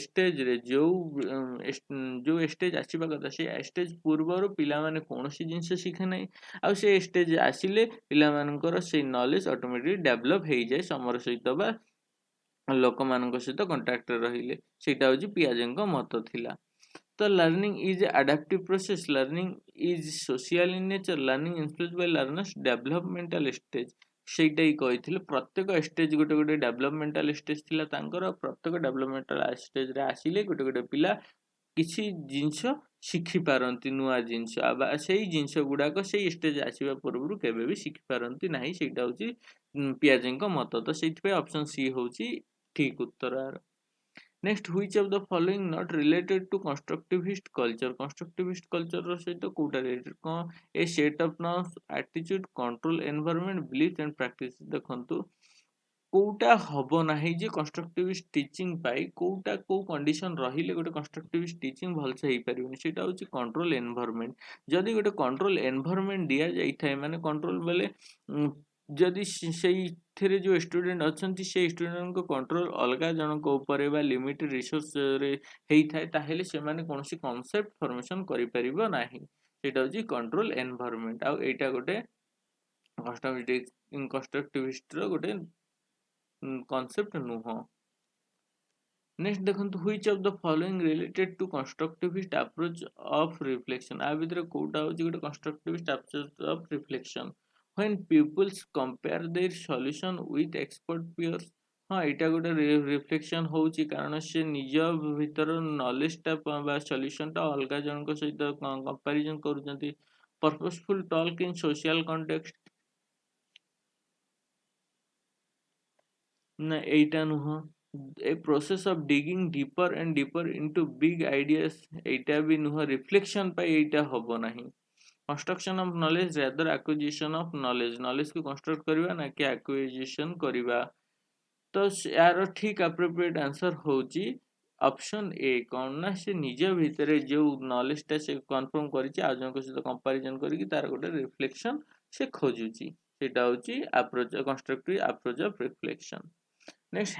ଷ୍ଟେଜରେ ଯେଉଁ ଷ୍ଟେଜ ଆସିବା କଥା ସେ ଷ୍ଟେଜ ପୂର୍ବରୁ ପିଲାମାନେ କୌଣସି ଜିନିଷ ଶିଖେ ନାହିଁ, ଆଉ ସେ ଷ୍ଟେଜ ଆସିଲେ ପିଲାମାନଙ୍କର ସେଇ ନଲେଜ ଅଟୋମେଟିକ ଡେଭଲପ ହେଇଯାଏ ସମୟ ସହିତ ବା ଲୋକମାନଙ୍କ ସହିତ କଣ୍ଟାକ୍ଟରେ ରହିଲେ। ସେଇଟା ହେଉଛି ପିଆଜେଙ୍କ ମତ ଥିଲା। ତ learning is adaptive process, learning is social in nature, learning influence by learners, developmental stage. ସେଇଟା ହିଁ କହିଥିଲେ ପ୍ରତ୍ୟେକ ଷ୍ଟେଜ୍ ଗୋଟେ ଗୋଟେ ଡେଭଲପମେଣ୍ଟାଲ ଷ୍ଟେଜ୍ ଥିଲା ତାଙ୍କର। ପ୍ରତ୍ୟେକ ଡେଭଲପମେଣ୍ଟାଲ ଷ୍ଟେଜ୍ରେ ଆସିଲେ ଗୋଟେ ଗୋଟେ ପିଲା କିଛି ଜିନିଷ ଶିଖିପାରନ୍ତି, ନୂଆ ଜିନିଷ ବା ସେଇ ଜିନିଷ ଗୁଡ଼ାକ ସେଇ ଷ୍ଟେଜ୍ ଆସିବା ପୂର୍ବରୁ କେବେ ବି ଶିଖିପାରନ୍ତି ନାହିଁ। ସେଇଟା ହେଉଛି ପିଆଜେଙ୍କ ମତ। ତ ସେଇଥିପାଇଁ ଅପସନ୍ ସି ହେଉଛି ଠିକ୍ ଉତ୍ତର। Next, which of the following not related to constructivist culture? Constructivist culture ସହିତ କୋଉଟା ରିଲେଟେଡ୍? କ'ଣ ଏ ସେଟ୍ ଅଫ୍ ନର୍ମସ୍, ଆଟିଚ୍ୟୁଡ୍, control, environment, belief and practice? ଦେଖନ୍ତୁ କୋଉଟା ହବ ନାହିଁ ଯେ କନଷ୍ଟ୍ରକ୍ଟିଭିଷ୍ଟ ଟିଚିଂ ପାଇଁ କୋଉଟା କୋଉ କଣ୍ଡିସନ ରହିଲେ ଗୋଟେ କନଷ୍ଟ୍ରକ୍ଟିଭିଷ୍ଟ ଟିଚିଂ ଭଲସେ ହେଇପାରିବନି, ସେଇଟା ହେଉଛି କଣ୍ଟ୍ରୋଲ ଏନଭାୟରନମେଣ୍ଟ। ଯଦି ଗୋଟେ କଣ୍ଟ୍ରୋଲ ଏନଭାୟରନମେଣ୍ଟ ଦିଆଯାଇଥାଏ, ମାନେ କଣ୍ଟ୍ରୋଲ ବେଲେ ଯଦି ସେଇଥିରେ ଯେଉଁ ଷ୍ଟୁଡେଣ୍ଟ ଅଛନ୍ତି ସେଇ ଷ୍ଟୁଡେଣ୍ଟଙ୍କ କଣ୍ଟ୍ରୋଲ ଅଲଗା ଜଣଙ୍କ ଉପରେ ବା ଲିମିଟେଡ୍ ରିସୋର୍ସରେ ହେଇଥାଏ, ତାହେଲେ ସେମାନେ କୌଣସି କନସେପ୍ଟ ଫର୍ମେସନ୍ କରିପାରିବ ନାହିଁ। ସେଇଟା ହେଉଛି କଣ୍ଟ୍ରୋଲ ଏନଭାୟରନମେଣ୍ଟ। ଆଉ ଏଇଟା ଗୋଟେ କନଷ୍ଟ୍ରକ୍ଟିଭିଷ୍ଟର ଗୋଟେ କନସେପ୍ଟ ନୁହଁ। ନେକ୍ସଟ ଦେଖନ୍ତୁ, which of the following related to constructivist approach of reflection? ଆ ଭିତରେ କୋଉଟା ହେଉଛି ଗୋଟେ constructivist approach of reflection? When pupils compare their solution with expert peers? ହଁ, ଏଇଟା ଗୋଟେ ରିଫ୍ଲେକ୍ସନ୍ ହେଉଛି, କାରଣ ସେ ନିଜ ଭିତର ନଲେଜଟା ବା ସଲ୍ୟୁସନଟା ଅଲଗା ଜଣଙ୍କ ସହିତ କମ୍ପାରିଜନ୍ କରୁଛନ୍ତି। Purposeful talk in social context? ନା, ଏଇଟା ନୁହଁ। A process of digging deeper and deeper into big ideas? ଏଇଟା ବି ନୁହଁ। ରିଫ୍ଲେକ୍ସନ୍ ପାଇଁ ଏଇଟା ହବ ନାହିଁ। Construction of knowledge rather acquisition of knowledge? ନଲେଜକୁ କନଷ୍ଟ୍ରକ୍ଟ କରିବା ନା କି ଆକ୍ୱିଜିସନ୍ କରିବା? ତ ଏହାର ଠିକ୍ ଆପ୍ରୋପ୍ରିଏଟ୍ ଆନ୍ସର ହେଉଛି ଅପସନ୍ ଏ। କ'ଣ ନା, ସେ ନିଜ ଭିତରେ ଯେଉଁ ନଲେଜଟା ସେ କନଫର୍ମ କରିଛି ଆଉ ଜଣଙ୍କ ସହିତ କମ୍ପାରିଜନ୍ କରିକି ତାର ଗୋଟେ ରିଫ୍ଲେକ୍ସନ୍ ସେ ଖୋଜୁଛି। ସେଇଟା ହେଉଛି constructive approach of reflection. Next,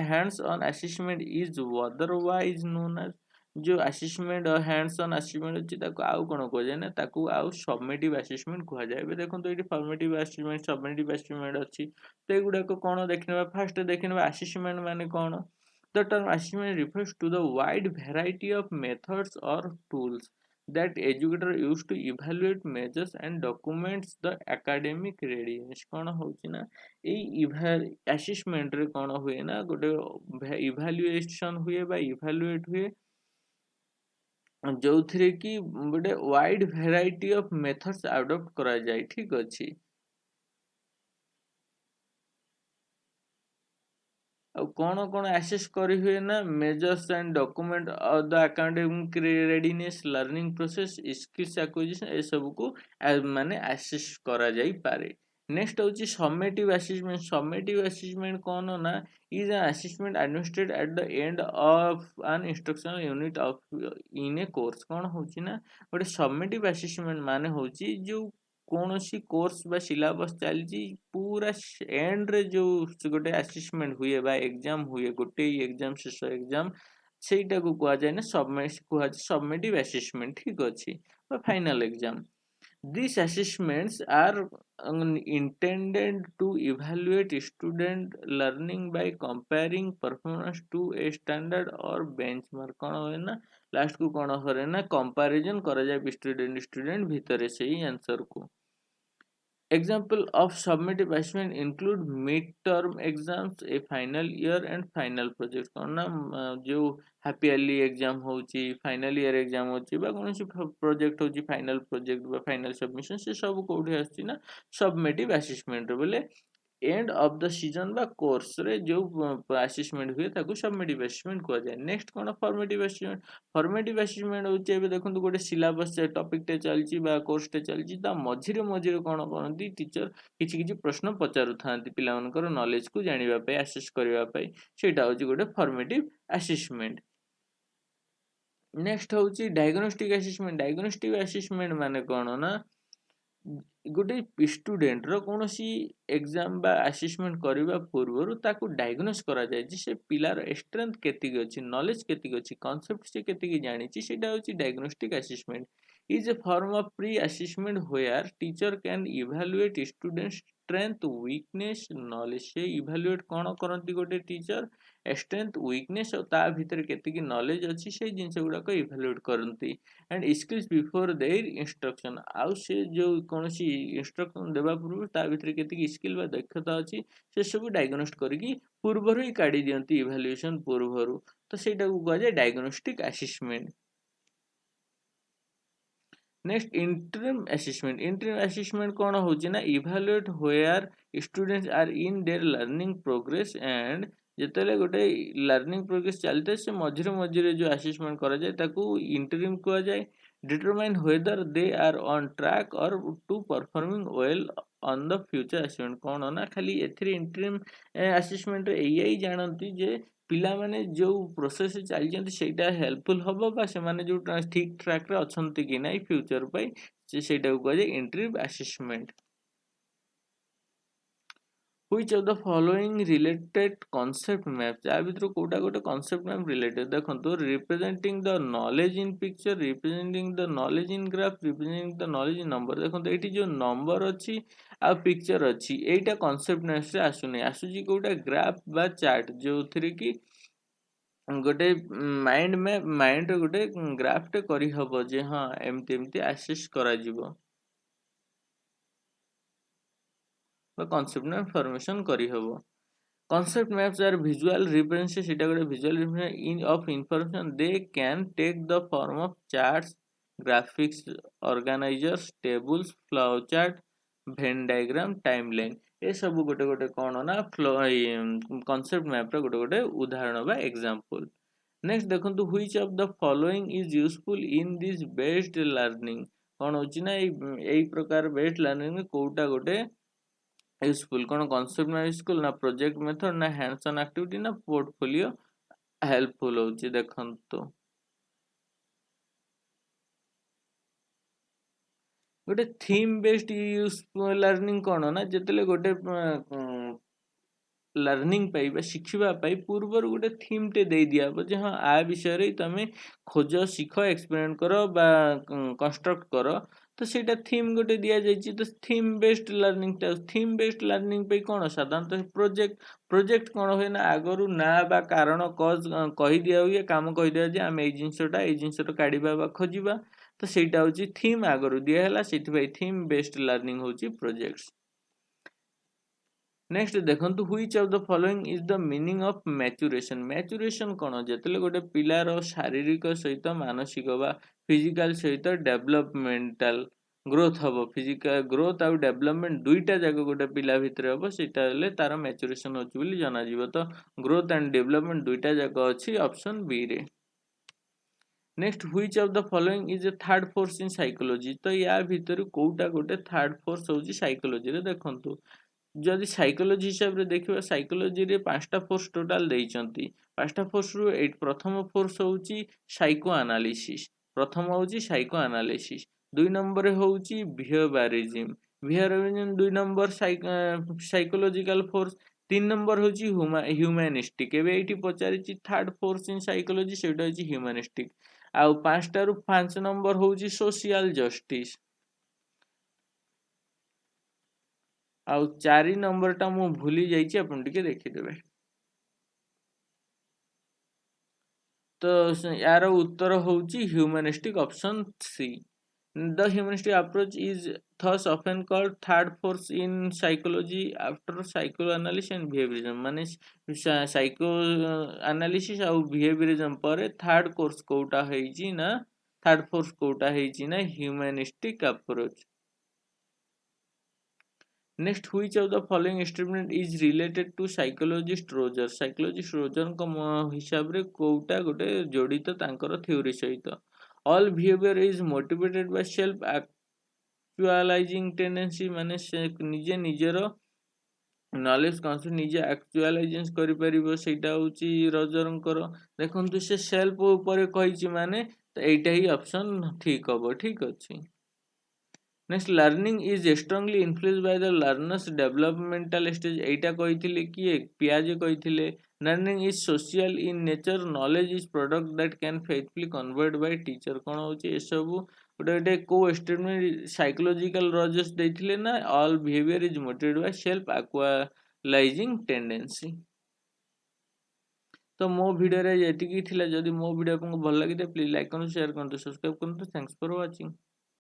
hands on assessment is otherwise known as? ଯେଉଁ ଆସେସମେଣ୍ଟ ହ୍ୟାଣ୍ଡସ୍ ଅନ୍ ଆସେସମେଣ୍ଟ ଅଛି ତାକୁ ଆଉ କ'ଣ କୁହାଯାଏ ନା, ତାକୁ ଆଉ ସବମିଟିଭ୍ ଆସେସମେଣ୍ଟ କୁହାଯାଏ। ଏବେ ଦେଖନ୍ତୁ ଏଇଠି ଫର୍ମେଟିଭ୍ ଆସେସମେଣ୍ଟ, ସବମିଟିଭ୍ ଆସେସମେଣ୍ଟ ଅଛି। ତ ଏଗୁଡ଼ାକ କ'ଣ ଦେଖିନେବା। ଫାର୍ଷ୍ଟ ଦେଖିନେବା ଆସେସମେଣ୍ଟ ମାନେ କ'ଣ। The term assessment refers to the wide variety of methods or tools that educator use to evaluate, measures and documents the academic readiness? କ'ଣ ହେଉଛି ନା, ଏଇ ଆସେସମେଣ୍ଟରେ କ'ଣ ହୁଏ ନା, ଗୋଟେ ଇଭାଲୁଏସନ୍ ହୁଏ ବା ଇଭାଲୁଏଟ୍ ହୁଏ, ଯେଉଁଥିରେ କି ଗୋଟେ wide variety of methods adapt କରାଯାଏ। ଠିକ୍ ଅଛି। ଆଉ କ'ଣ କ'ଣ ଆସେସ୍ କରିହୁଏ ନା, measures and document the academic readiness, learning process, skills acquisition, ଏସବୁକୁ ମାନେ ଆସେସ୍ କରାଯାଇପାରେ। ନେକ୍ସଟ ହେଉଛି ସବମେଟିଭ୍ ଆସେସମେଣ୍ଟ। ସବମେଟିଭ୍ ଆସେସମେଣ୍ଟ କ'ଣ ନା, is an assessment administrate at the end of an instructional unit of in a course? କ'ଣ ହେଉଛି ନା, ଗୋଟେ ସବମେଟିଭ୍ ଆସେସମେଣ୍ଟ ମାନେ ହେଉଛି ଯେଉଁ କୌଣସି କୋର୍ସ ବା ସିଲାବସ୍ ଚାଲିଛି ପୁରା ଏଣ୍ଡରେ ଯେଉଁ ଗୋଟେ ଆସେସମେଣ୍ଟ ହୁଏ ବା ଏକ୍ଜାମ ହୁଏ, ଗୋଟେ ଏକ୍ଜାମ ଶେଷ ଏକ୍ଜାମ, ସେଇଟାକୁ କୁହାଯାଏ ନା କୁହାଯାଏ ସବମେଟିଭ୍ ଆସେସମେଣ୍ଟ। ଠିକ୍ ଅଛି, ବା final exam. These assessments are intended to evaluate student learning by comparing performance to a standard or benchmark? କ'ଣ ହୁଏ ନା, ଲାଷ୍ଟକୁ କ'ଣ କରେ ନା, କମ୍ପାରିଜନ୍ କରାଯାଏ ଷ୍ଟୁଡେଣ୍ଟ ଭିତରେ ସେଇ ଆନ୍ସରକୁ। Example of summative assessment include mid-term exams, a final year and final project? କ'ଣ ନା, ଯେଉଁ ହାପି ইয়াରଲି ଏକ୍ଜାମ ହେଉଛି, ଫାଇନାଲ ଇୟର ଏକ୍ଜାମ ହେଉଛି, ବା କୌଣସି ପ୍ରୋଜେକ୍ଟ ହେଉଛି ଫାଇନାଲ ପ୍ରୋଜେକ୍ଟ ବା ଫାଇନାଲ ସବମିଶନ, ସେ ସବୁ କେଉଁଠି ଆସୁଛି ନା ସବମେଟିଭ୍ ଆସେସମେଣ୍ଟ। ବୋଲେ ଏଣ୍ଡ ଅଫ୍ ଦ ସିଜନ ବା କୋର୍ସରେ ଯେଉଁ ଆସେସମେଣ୍ଟ ହୁଏ ତାକୁ ସବମେଟିଭ୍ ଆସେସମେଣ୍ଟ କୁହାଯାଏ। ନେକ୍ସଟ କ'ଣ, ଫର୍ମେଟିଭ୍ ଆସେସମେଣ୍ଟ। ଫର୍ମେଟିଭ୍ ଆସେସମେଣ୍ଟ ହେଉଛି, ଏବେ ଦେଖନ୍ତୁ ଗୋଟେ ସିଲାବସ୍ ଟପିକଟେ ଚାଲିଛି ବା କୋର୍ସଟେ ଚାଲିଛି, ତା ମଝିରେ ମଝିରେ କ'ଣ କରନ୍ତି, ଟିଚର କିଛି କିଛି ପ୍ରଶ୍ନ ପଚାରୁଥାନ୍ତି ପିଲାମାନଙ୍କର ନଲେଜକୁ ଜାଣିବା ପାଇଁ, ଆସେସ୍ କରିବା ପାଇଁ। ସେଇଟା ହେଉଛି ଗୋଟେ ଫର୍ମେଟିଭ୍ ଆସେସମେଣ୍ଟ। ନେକ୍ସଟ ହେଉଛି ଡାୟଗ୍ନୋଷ୍ଟିକ୍ ଆସେସମେଣ୍ଟ। ଡାୟଗ୍ନୋଷ୍ଟିକ୍ ଆସେସମେଣ୍ଟ ମାନେ କ'ଣ ନା, ଗୋଟେ ଷ୍ଟୁଡେଣ୍ଟର କୌଣସି ଏକ୍ଜାମ ବା ଆସେସମେଣ୍ଟ କରିବା ପୂର୍ବରୁ ତାକୁ ଡାୟଗ୍ନୋସ୍ କରାଯାଏ ଯେ ସେ ପିଲାର ଷ୍ଟ୍ରେନ୍ଥ କେତିକି ଅଛି, ନଲେଜ କେତିକି ଅଛି, କନସେପ୍ଟ ସେ କେତିକି ଜାଣିଛି, ସେଇଟା ହେଉଛି diagnostic assessment. is a form of pre-assessment where teacher can evaluate students strength weakness knowledge से evaluate कौन करती गोटे टीचर strength weakness और ता भीतर केतिकी knowledge अच्छी से जिनसे गुड़ा को evaluate करती and skills before their instruction आउ से जो कौन सी instruction देवा पूर्व ता भीतर केतिकी skill वा दक्षता अच्छी से सब diagnose करके पूर्वरु ही काढ़ी दियंती evaluation पूर्वरु तो सेटा को कहा जाए diagnostic assessment. Next interim assessment कौन होची ना evaluate where students are in their learning progress and जेतेले गोटे लर्निंग प्रोग्रेस चलते से मझिरे मझिरे जो असेसमेंट करा जाए ताकू इंटरिम कहा जाए determine whether they are on track or to performing well on the future assessment कौन ना खाली एथिरे इंटरिम असेसमेंट एई जानती जे ପିଲାମାନେ ଯେଉଁ ପ୍ରୋସେସ୍ ଚାଲିଛନ୍ତି ସେଇଟା ହେଲ୍ପଫୁଲ୍ ହେବ ବା ସେମାନେ ଯେଉଁ ଠିକ୍ ଟ୍ରାକ୍ରେ ଅଛନ୍ତି କି ନାହିଁ ଫ୍ୟୁଚର୍ ପାଇଁ ସେଇଟାକୁ କୁହାଯାଏ interim assessment. Which of the following related concept maps या भितर कोटा गोटे concept map related देखंतु representing the knowledge in picture representing the knowledge in graph representing the knowledge in number देखंतु एठी जो number अछि आ picture अछि एटा concept maps रे आसुनी आसुची कोटा graph बा chart जो थ्री की गोटे माइंड गोटे ग्राफ टे करी हबो जे हाँ एमती एमती आसेस करा जिवो कॉन्सेप्ट में फॉर्मेशन करी हबो. Concept maps are visual references it is visual reference in of information they can take the form of charts graphics organizers tables flowchart Venn diagram timeline ये सब गोटे गोटे कौन ना फ्लो concept map रा गोटे गोटे उदाहरण बा example. नेक्स्ट देखंतु which of the following is useful in this based learning कौन होची ना एई प्रकार बेस्ड लर्निंग में कोउटा गोटे यूजफुल कौन कॉन्सेप्ट में यूजफुल ना प्रोजेक्ट मेथड ना हैंड्स ऑन एक्टिविटी ना पोर्टफोलियो हेल्पफुल होची देखंतु गोटे थीम बेस्ड यूजफुल लर्निंग कौन ना जेतले गोटे लर्निंग पाई बा शिखिबा पाई पूर्वर गोटे थीम टे दे दिया जे हाँ आ विषय रे तमे खोज शिख एक्सपेरिमेंट करो बा कंस्ट्रक्ट करो तो सेटा थीम गोटे दिया जाइछि तो थीम बेस्ड लर्निंग पे कौन साधारणतः प्रोजेक्ट कौन हुए ना आगरु ना बा कारण कज कहि दिया हुए काम कहि दिया जे हम एई जिंसटा काढिबा बा खोजिबा तो सेटा होछि थीम आगरु दिया हैला सेति भाई थीम बेस्ड लर्निंग होछि प्रोजेक्ट्स. नेक्स्ट देखंतु which of the following is the meaning of maturation कौन जेतले गोटे पिलार शारीरिक सहित मानसिक बा फिजिकल सहित डेवलपमेंटल ग्रोथ हबो फिजिकल ग्रोथ आउ डेवलपमेंट दुईटा जाक गोटे पिला भितर हबो सेटा हेले तार मैच्यूरेशन होछि बोली जाना जिवो तो ग्रोथ एंड डेवलपमेंट दुईटा जाक अछि ऑप्शन बी रे. Next which of the following is a third force in psychology तो या भितर कोउटा गोटे थर्ड फोर्स होछि साइकोलॉजी रे देखंतु जदि साइकोलॉजी हिसाब रे देखिबा साइकोलॉजी रे पांचटा फोर्स टोटल देइचंती पांचटा फोर्स रु प्रथम फोर्स होउची साइको एनालिसिस दुई नंबर होउची बिहेवियरिज्म दुई नंबर साइकोलॉजिकल फोर्स तीन नंबर होउची ह्यूमैनिस्टिक एबे एठी पचारिची थर्ड फोर्स इन साइकोलॉजी सेटा होची ह्यूमैनिस्टिक आउ पांचटा रु पांच नंबर होउची सोशल जस्टिस आउ चारि नंबर टा मु भूली जाइछि अपन टिके देखिदेबे तो यार उत्तर होउची humanistic option C. The humanistic approach is thus often called third force in psychology after psychoanalysis and behaviorism माने psychoanalysis ଆଉ behaviorism ପରେ third course कोउटा हेइची ना third force कोउटा हेइची ना humanistic approach. Next, which of the following statement is related to psychologist Roger? Psychologist Roger को हिसाब रे कोउटा गोटे जोड़ित तांकर थ्योरी सहित all behavior is motivated by self actualizing tendency माने से निजे निजर नॉलेज कॉन्सेप्ट निजे एक्चुअलाइजेशन करि परिबो सेटा होची रजरंकर देखंतु से सेल्फ ऊपर कहिची माने तो एटा ही ऑप्शन ठीक हबो ठीक अछि. Next learning is strongly influenced by the learners developmental stage एटा कहिथिले किए पियाजे कहिथिले learning is social in nature knowledge is product that can faithfully convert by teacher कोन होची ए सब गोटे गोटे को स्टेटमेंट साइकोलॉजिकल रजेस देथिले ना all behaviour is motivated by self actualizing tendency. तो मो भिडियो रे एतिकी थिला। जदि मो भिडियो आपको भल लगिथे प्लीज लाइक करନ୍ତୁ, शेयर करନ୍ତୁ, सब्सक्राइब करନ୍ତୁ। Thanks for watching.